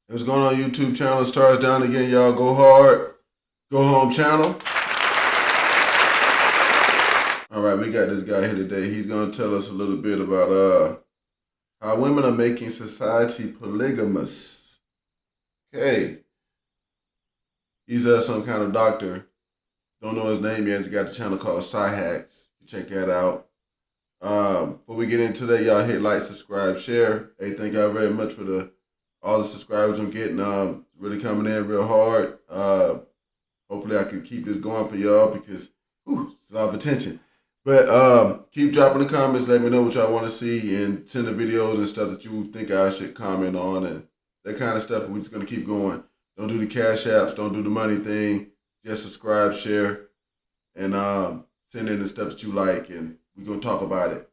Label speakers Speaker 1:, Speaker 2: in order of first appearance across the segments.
Speaker 1: What's going on YouTube channel? Stars down again, y'all. Go hard. Go home channel. All right, we got this guy here today. He's going to tell us a little bit about how women are making society polygamous. Okay. He's some kind of doctor. Don't know his name yet. He's got the channel called Sci Hacks. Check that out. Before we get into that, y'all hit like, subscribe, share. Hey, thank y'all very much for all the subscribers I'm getting. Really coming in real hard. Hopefully I can keep this going for y'all because it's a lot of attention. But keep dropping the comments. Let me know what y'all want to see and send the videos and stuff that you think I should comment on and that kind of stuff. We're just going to keep going. Don't do the cash apps. Don't do the money thing. Just subscribe, share, and send in the stuff that you like, and we're going to talk about it.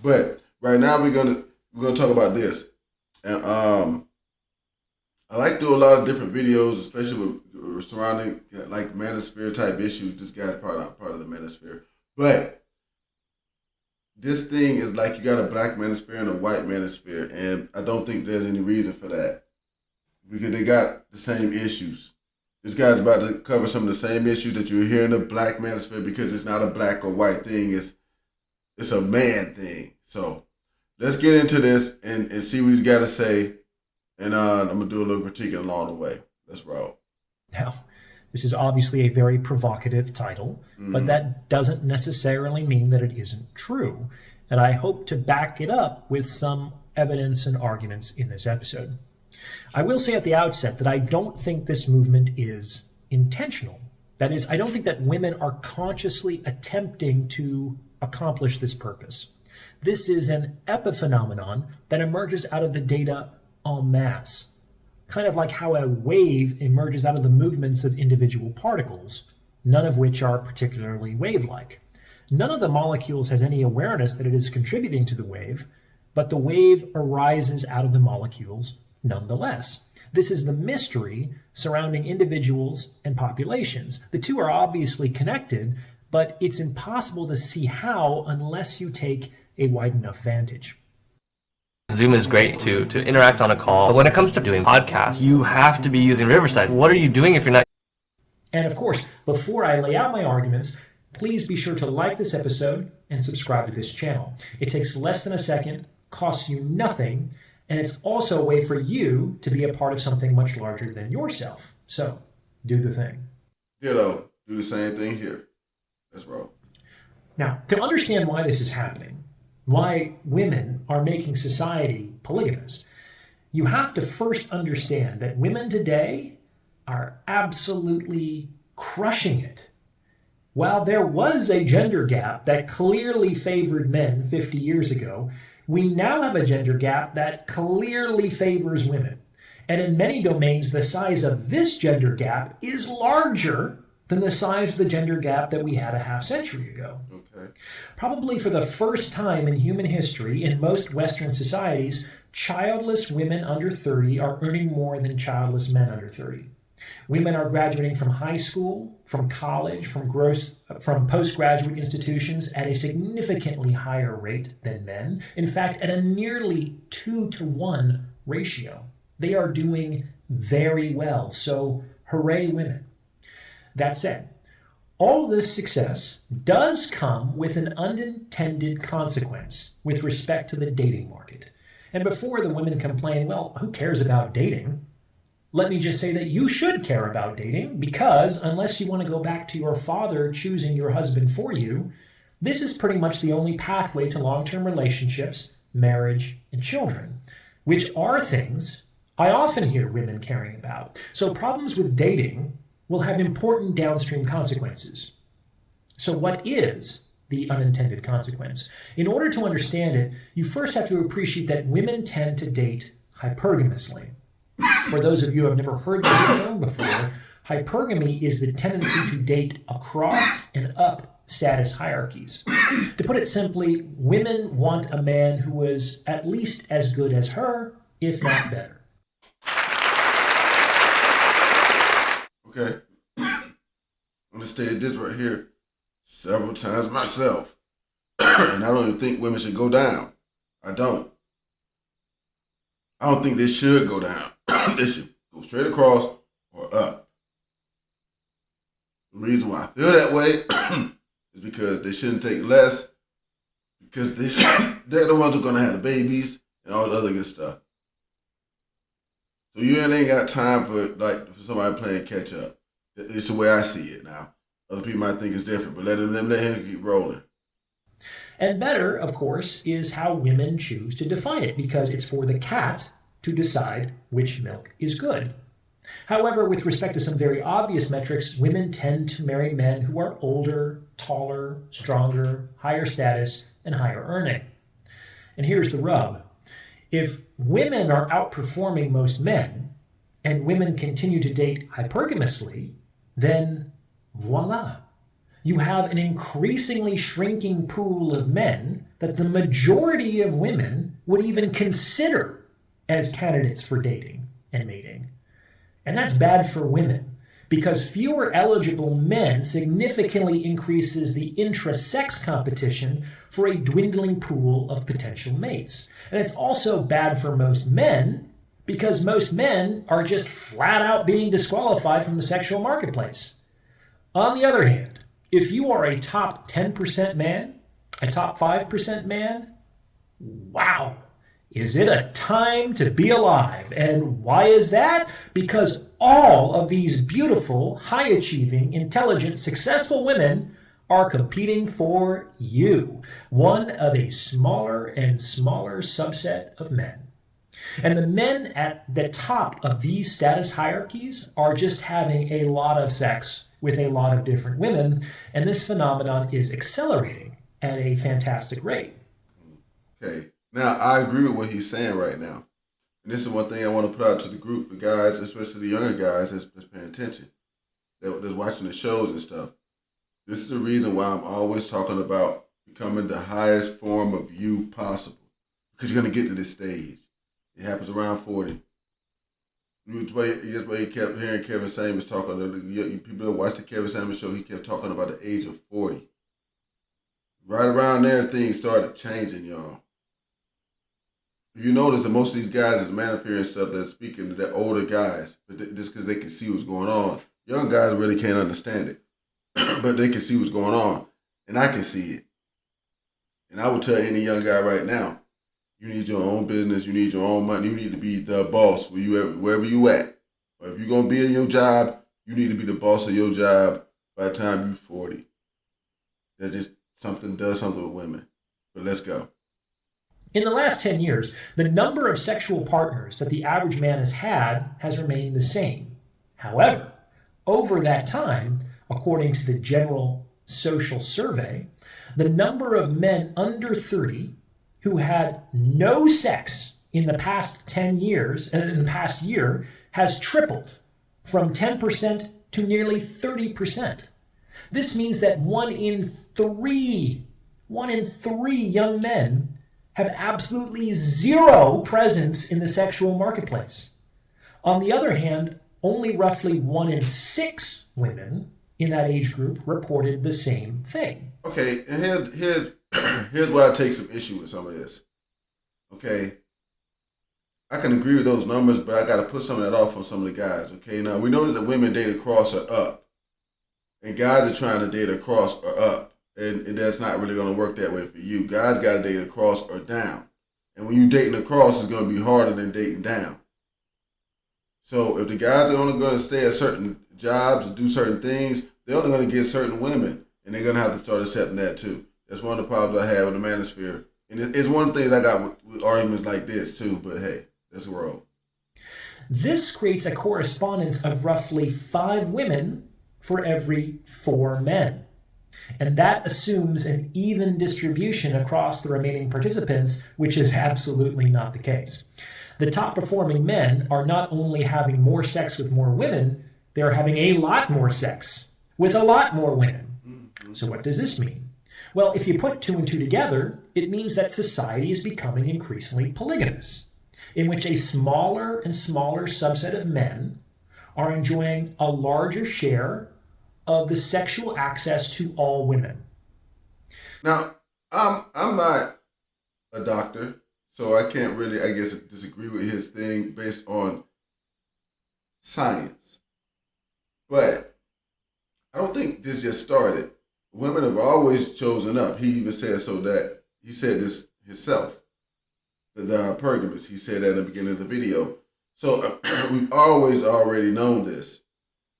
Speaker 1: But right now we're gonna talk about this. And I like to do a lot of different videos, especially with surrounding like manosphere type issues. This guy's part of the manosphere. But this thing is like you got a black manosphere and a white manosphere, and I don't think there's any reason for that because they got the same issues. This guy's about to cover some of the same issues that you hear in the black manosphere because it's not a black or white thing. It's a man thing. So let's get into this and see what he's got to say. And I'm going to do a little critiquing along the way. Let's roll.
Speaker 2: Now, this is obviously a very provocative title, but that doesn't necessarily mean that it isn't true. And I hope to back it up with some evidence and arguments in this episode. I will say at the outset that I don't think this movement is intentional. That is, I don't think that women are consciously attempting to accomplish this purpose. This is an epiphenomenon that emerges out of the data en masse, kind of like how a wave emerges out of the movements of individual particles, none of which are particularly wave-like. None of the molecules has any awareness that it is contributing to the wave, but the wave arises out of the molecules nonetheless. This is the mystery surrounding individuals and populations. The two are obviously connected, but it's impossible to see how unless you take a wide enough vantage.
Speaker 3: Zoom is great to interact on a call, but when it comes to doing podcasts, you have to be using Riverside. What are you doing if you're not?
Speaker 2: And of course, before I lay out my arguments, please be sure to like this episode and subscribe to this channel. It takes less than a second, costs you nothing, and it's also a way for you to be a part of something much larger than yourself. So, do the thing.
Speaker 1: Ditto. Do the same thing here. Let's roll.
Speaker 2: Now, to understand why this is happening, why women are making society polygamous, you have to first understand that women today are absolutely crushing it. While there was a gender gap that clearly favored men 50 years ago, we now have a gender gap that clearly favors women. And in many domains, the size of this gender gap is larger than the size of the gender gap that we had a half century ago.
Speaker 1: Okay.
Speaker 2: Probably for the first time in human history, in most Western societies, childless women under 30 are earning more than childless men under 30. Women are graduating from high school, from college, from postgraduate institutions at a significantly higher rate than men. In fact, at a nearly 2-to-1 ratio. They are doing very well. So, hooray, women. That said, all this success does come with an unintended consequence with respect to the dating market. And before the women complain, well, who cares about dating? Let me just say that you should care about dating because unless you want to go back to your father choosing your husband for you, this is pretty much the only pathway to long-term relationships, marriage, and children, which are things I often hear women caring about. So problems with dating will have important downstream consequences. So what is the unintended consequence? In order to understand it, you first have to appreciate that women tend to date hypergamously. For those of you who have never heard this term before, hypergamy is the tendency to date across and up status hierarchies. To put it simply, women want a man who is at least as good as her, if not better.
Speaker 1: Okay. I'm going to state this right here several times myself. And I don't even think women should go down. I don't think they should go down. They should Go straight across or up. The reason why I feel that way is because they shouldn't take less, because they're the ones who are going to have the babies and all the other good stuff. So you ain't got time for somebody playing catch up. It's the way I see it now. Other people might think it's different, but let him keep rolling.
Speaker 2: And better, of course, is how women choose to define it, because it's for the cat to decide which milk is good. However, with respect to some very obvious metrics, women tend to marry men who are older, taller, stronger, higher status, and higher earning. And here's the rub. If women are outperforming most men, and women continue to date hypergamously, then voila. You have an increasingly shrinking pool of men that the majority of women would even consider as candidates for dating and mating. And that's bad for women, because fewer eligible men significantly increases the intra-sex competition for a dwindling pool of potential mates. And it's also bad for most men, because most men are just flat out being disqualified from the sexual marketplace. On the other hand, if you are a top 10% man, a top 5% man, wow, is it a time to be alive? And why is that? Because all of these beautiful, high-achieving, intelligent, successful women are competing for you, one of a smaller and smaller subset of men. And the men at the top of these status hierarchies are just having a lot of sex with a lot of different women, and this phenomenon is accelerating at a fantastic rate.
Speaker 1: Okay, now I agree with what he's saying right now. And this is one thing I want to put out to the group, the guys, especially the younger guys that's paying attention, that's watching the shows and stuff. This is the reason why I'm always talking about becoming the highest form of you possible, because you're going to get to this stage. It happens around 40. Just why you kept hearing Kevin Samuels talking. People that watch the Kevin Samuels show, he kept talking about the age of 40. Right around there, things started changing, y'all. If you notice that most of these guys is manifesting stuff that's speaking to the older guys, but just because they can see what's going on. Young guys really can't understand it, but they can see what's going on, and I can see it. And I would tell any young guy right now, you need your own business. You need your own money. You need to be the boss wherever you at. Or if you're going to be in your job, you need to be the boss of your job by the time you're 40. That just does something with women. But let's go.
Speaker 2: In the last 10 years, the number of sexual partners that the average man has had has remained the same. However, over that time, according to the General Social Survey, the number of men under 30 who had no sex in the past 10 years, and in the past year, has tripled from 10% to nearly 30%. This means that one in three young men have absolutely zero presence in the sexual marketplace. On the other hand, only roughly 1 in 6 women in that age group reported the same thing.
Speaker 1: Okay, and here's why I take some issue with some of this. Okay, I can agree with those numbers, but I got to put some of that off on some of the guys. Okay, now we know that the women date across are up, and guys are trying to date across are up, and that's not really going to work that way for you. Guys got to date across or down, and when you dating across, it's going to be harder than dating down. So if the guys are only going to stay at certain jobs and do certain things, they're only going to get certain women, and they're going to have to start accepting that too. That's one of the problems I have with the manosphere. And it's one of the things I got with arguments like this too, but hey, that's the world.
Speaker 2: This creates a correspondence of roughly 5 women for every 4 men. And that assumes an even distribution across the remaining participants, which is absolutely not the case. The top performing men are not only having more sex with more women, they're having a lot more sex with a lot more women. So what does this mean? Well, if you put 2 and 2 together, it means that society is becoming increasingly polygamous, in which a smaller and smaller subset of men are enjoying a larger share of the sexual access to all women.
Speaker 1: Now, I'm not a doctor, so I can't really, I guess, disagree with his thing based on science. But I don't think this just started. Women have always chosen up. He even said so that he said this himself. The polygamous. He said that in the beginning of the video. So we've always already known this.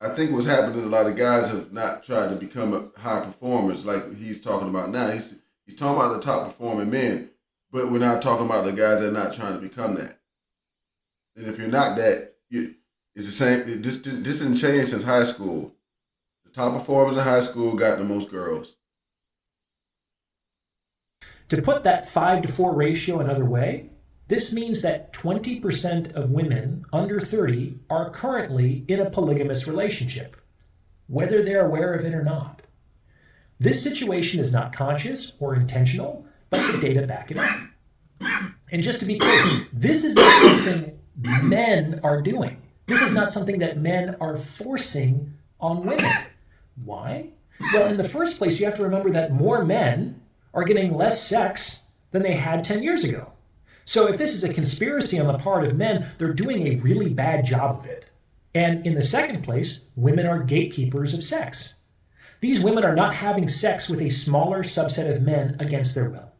Speaker 1: I think what's happened is a lot of guys have not tried to become high performers like he's talking about now. He's talking about the top performing men, but we're not talking about the guys that are not trying to become that. And if you're not that, it's the same. This didn't change since high school. The top performers in high school got the most girls.
Speaker 2: To put that 5-to-4 ratio another way, this means that 20% of women under 30 are currently in a polygamous relationship, whether they're aware of it or not. This situation is not conscious or intentional, but the data back it up. And just to be clear, this is not something men are doing. This is not something that men are forcing on women. Why? Well, in the first place, you have to remember that more men are getting less sex than they had 10 years ago. So if this is a conspiracy on the part of men, they're doing a really bad job of it. And in the second place, women are gatekeepers of sex. These women are not having sex with a smaller subset of men against their will.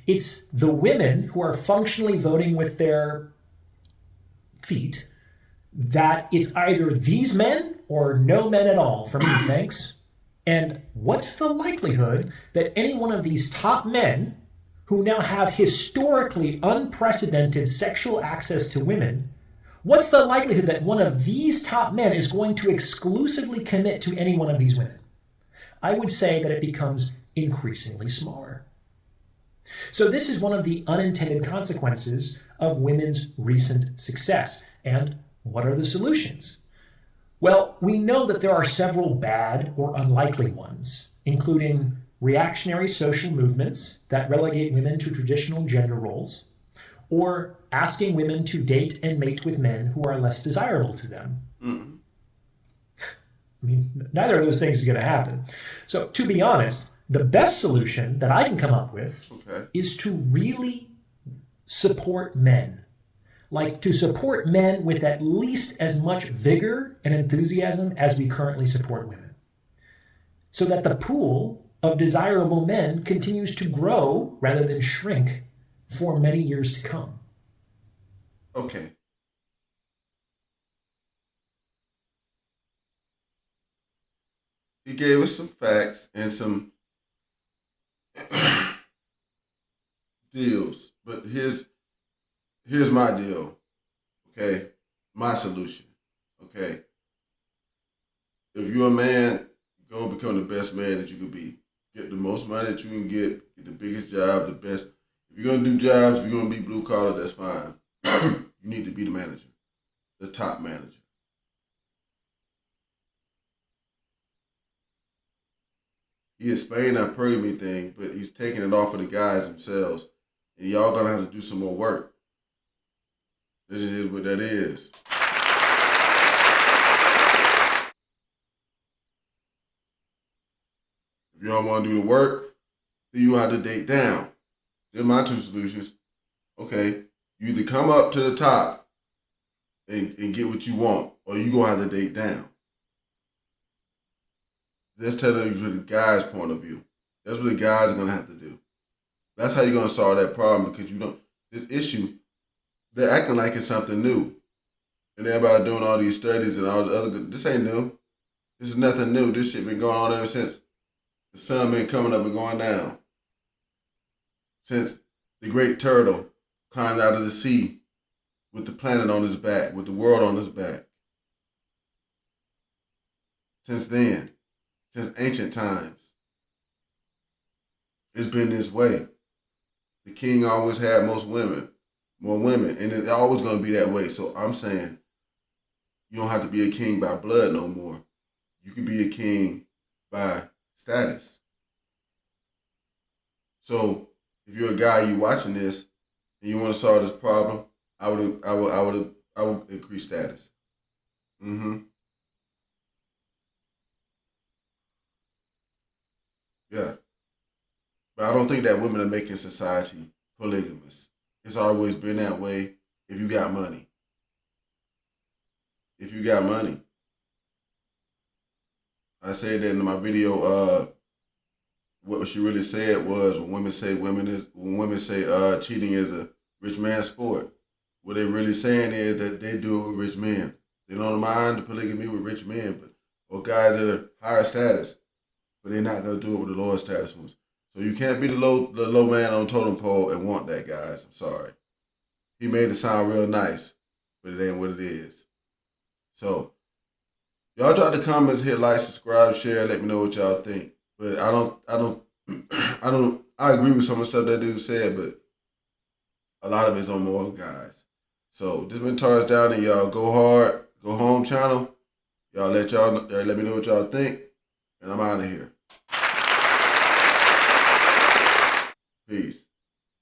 Speaker 2: It's the women who are functionally voting with their feet that it's either these men or no men at all for me, thanks. And what's the likelihood that any one of these top men who now have historically unprecedented sexual access to women, what's the likelihood that one of these top men is going to exclusively commit to any one of these women? I would say that it becomes increasingly smaller. So this is one of the unintended consequences of women's recent success. And what are the solutions? Well, we know that there are several bad or unlikely ones, including reactionary social movements that relegate women to traditional gender roles, or asking women to date and mate with men who are less desirable to them. Mm-hmm. I mean, neither of those things is going to happen. So, to be honest, the best solution that I can come up with is to really support men. Like, to support men with at least as much vigor and enthusiasm as we currently support women. So that the pool of desirable men continues to grow rather than shrink for many years to come.
Speaker 1: Okay. He gave us some facts and some deals, but here's my deal, okay? My solution, okay? If you're a man, go become the best man that you could be. Get the most money that you can get the biggest job, the best. If you're going to do jobs, if you're going to be blue collar, that's fine. You need to be the manager, the top manager. He explained that polygamy thing, but he's taking it off of the guys themselves. And y'all going to have to do some more work. This is what that is. If you don't want to do the work, then you have to date down. They're my two solutions. Okay, you either come up to the top and get what you want, or you're going to have to date down. That's telling you the guy's point of view. That's what the guys are going to have to do. That's how you're going to solve that problem, because this issue, they're acting like it's something new. And everybody doing all these studies and all the other good. This ain't new. This is nothing new. This shit been going on ever since the sun been coming up and going down. Since the great turtle climbed out of the sea with the planet on his back, with the world on his back. Since then, since ancient times, it's been this way. The king always had more women, and it's always going to be that way. So I'm saying you don't have to be a king by blood no more. You can be a king by status. So if you're a guy, you watching this, and you want to solve this problem, I would increase status. Yeah. But I don't think that women are making society polygamous. It's always been that way if you got money. if you got money. I said that in my video. What she really said was when women say cheating is a rich man's sport. What they really saying is that they do it with rich men. They don't mind the polygamy with rich men, or guys that are higher status, but they're not gonna do it with the lower status ones. So you can't be the low man on totem pole and want that, guys. I'm sorry. He made it sound real nice, but it ain't what it is. So y'all drop the comments, hit like, subscribe, share, let me know what y'all think. But I agree with some of the stuff that dude said, but a lot of it's on more guys. So this been Tars Down, and y'all go hard, go home channel. Y'all let me know what y'all think, and I'm out of here. Peace.